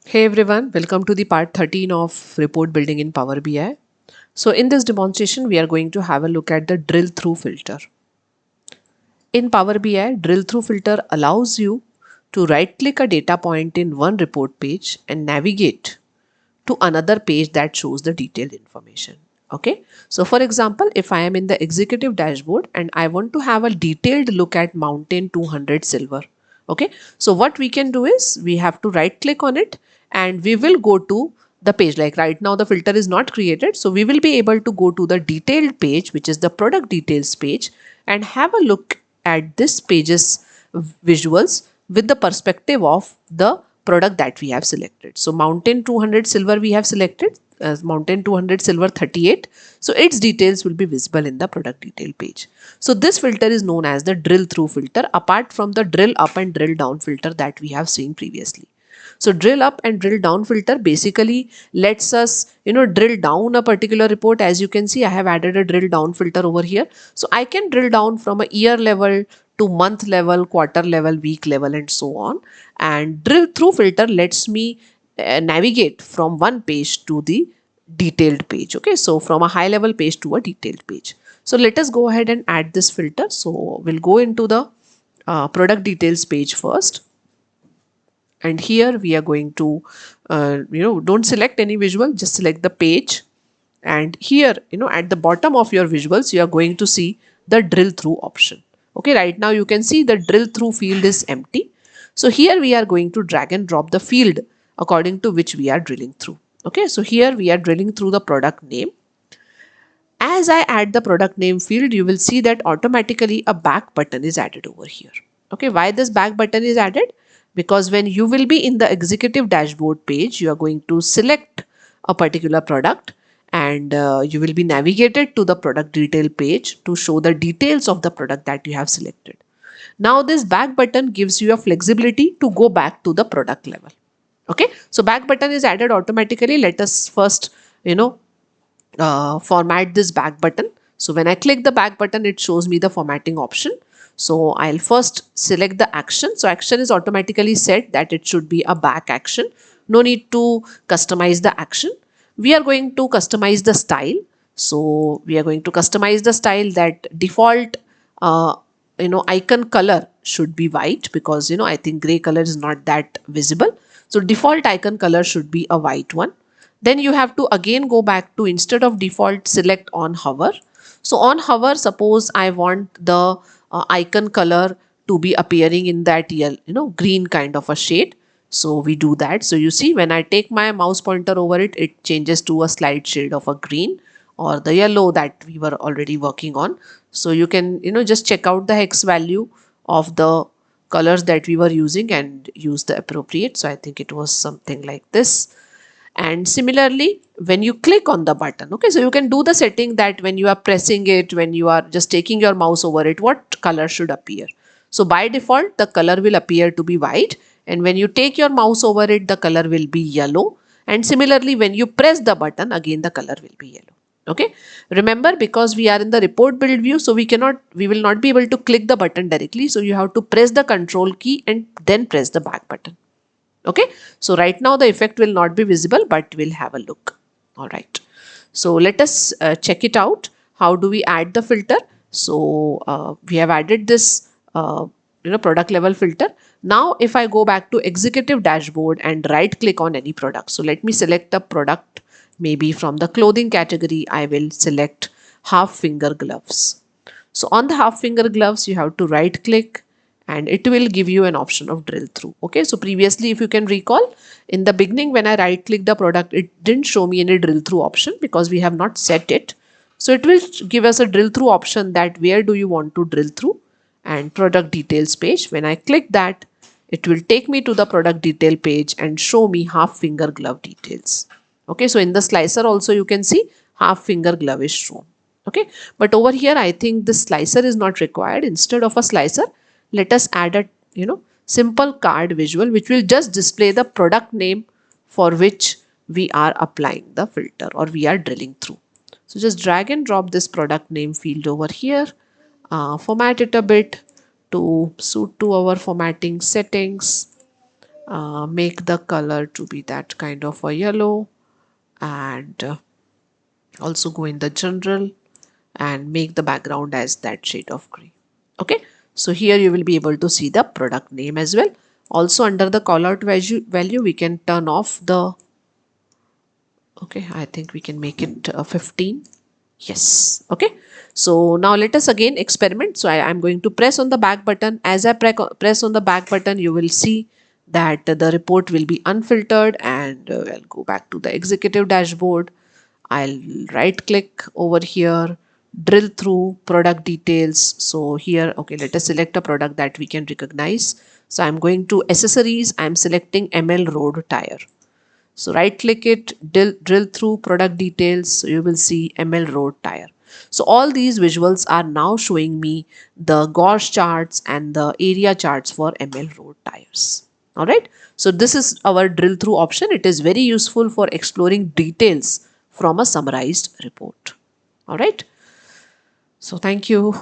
Hey everyone, welcome to the part 13 of report building in Power BI. So in this demonstration, we are going to have a look at the drill through filter. In Power BI, drill through filter allows you to right click a data point in one report page and navigate to another page that shows the detailed information. Okay. So for example, if I am in the executive dashboard and I want to have a detailed look at Mountain 200 silver. Okay. So what we can do is we have to right click on it and we will go to the page. Like right now the filter is not created. So we will be able to go to the detailed page, which is the product details page, and have a look at this page's visuals with the perspective of the product that we have selected. So Mountain 200 silver we have selected as Mountain 200 silver 38. So its details will be visible in the product detail page. So this filter is known as the drill through filter, apart from the drill up and drill down filter that we have seen previously. So drill up and drill down filter basically lets us, drill down a particular report. As you can see, I have added a drill down filter over here. So I can drill down from a year level to month level, quarter level, week level, and so on. And drill through filter lets me navigate from one page to the detailed page. Okay, so from a high level page to a detailed page. So let us go ahead and add this filter. So we'll go into the product details page first. And here we are going to, don't select any visual, just select the page. And here, at the bottom of your visuals, you are going to see the drill through option. Okay, right now you can see the drill through field is empty. So here we are going to drag and drop the field according to which we are drilling through. Okay, so here we are drilling through the product name. As I add the product name field, you will see that automatically a back button is added over here. Okay, why this back button is added? Because when you will be in the executive dashboard page, you are going to select a particular product and you will be navigated to the product detail page to show the details of the product that you have selected. Now this back button gives you a flexibility to go back to the product level. Okay, so back button is added automatically. Let us first, format this back button. So when I click the back button, it shows me the formatting option. So I'll first select the action. So action is automatically set that it should be a back action. No need to customize the action. We are going to customize the style. So we are going to customize the style that default, icon color should be white because, I think gray color is not that visible. So default icon color should be a white one. Then you have to again go back to, instead of default, select on hover. So on hover, suppose I want the icon color to be appearing in that green kind of a shade. So we do that. So you see, when I take my mouse pointer over it, it changes to a slight shade of a green or the yellow that we were already working on. So you can, just check out the hex value of the colors that we were using and use the appropriate. So I think it was something like this. And similarly, when you click on the button, okay, so you can do the setting that when you are pressing it, when you are just taking your mouse over it, what color should appear. So by default, the color will appear to be white. And when you take your mouse over it, the color will be yellow. And similarly, when you press the button, again, the color will be yellow. Okay. Remember, because we are in the report build view, so we will not be able to click the button directly. So you have to press the control key and then press the back button. Okay, so right now the effect will not be visible, but we'll have a look. All right, so let us check it out. How do we add the filter? So we have added this product level filter. Now if I go back to executive dashboard and right click on any product, so let me select a product. Maybe from the clothing category, I will select half finger gloves. So on the half finger gloves, you have to right click and it will give you an option of drill through. Okay, so previously, if you can recall, in the beginning when I right click the product, it didn't show me any drill through option because we have not set it. So it will give us a drill through option that where do you want to drill through, and product details page. When I click that, it will take me to the product detail page and show me half finger glove details. Okay, so in the slicer also you can see half finger glove is shown. Okay, but over here I think the slicer is not required. Instead of a slicer, let us add a simple card visual which will just display the product name for which we are applying the filter or we are drilling through. So just drag and drop this product name field over here, format it a bit to suit to our formatting settings. make the color to be that kind of a yellow, and also go in the general and make the background as that shade of gray. Okay, so here you will be able to see the product name as well. Also under the callout value we can turn off the, okay, I think we can make it 15. Yes. Okay, so now let us again experiment. So I'm going to press on the back button. As I press on the back button, you will see that the report will be unfiltered, and I'll go back to the executive dashboard. I'll right click over here, drill through product details. So here, okay, let us select a product that we can recognize. So I'm going to accessories. I'm selecting ML Road Tire. So right click it, drill through product details. So you will see ML Road Tire. So all these visuals are now showing me the gauge charts and the area charts for ML Road Tires. All right. So this is our drill through option. It is very useful for exploring details from a summarized report. All right. So thank you.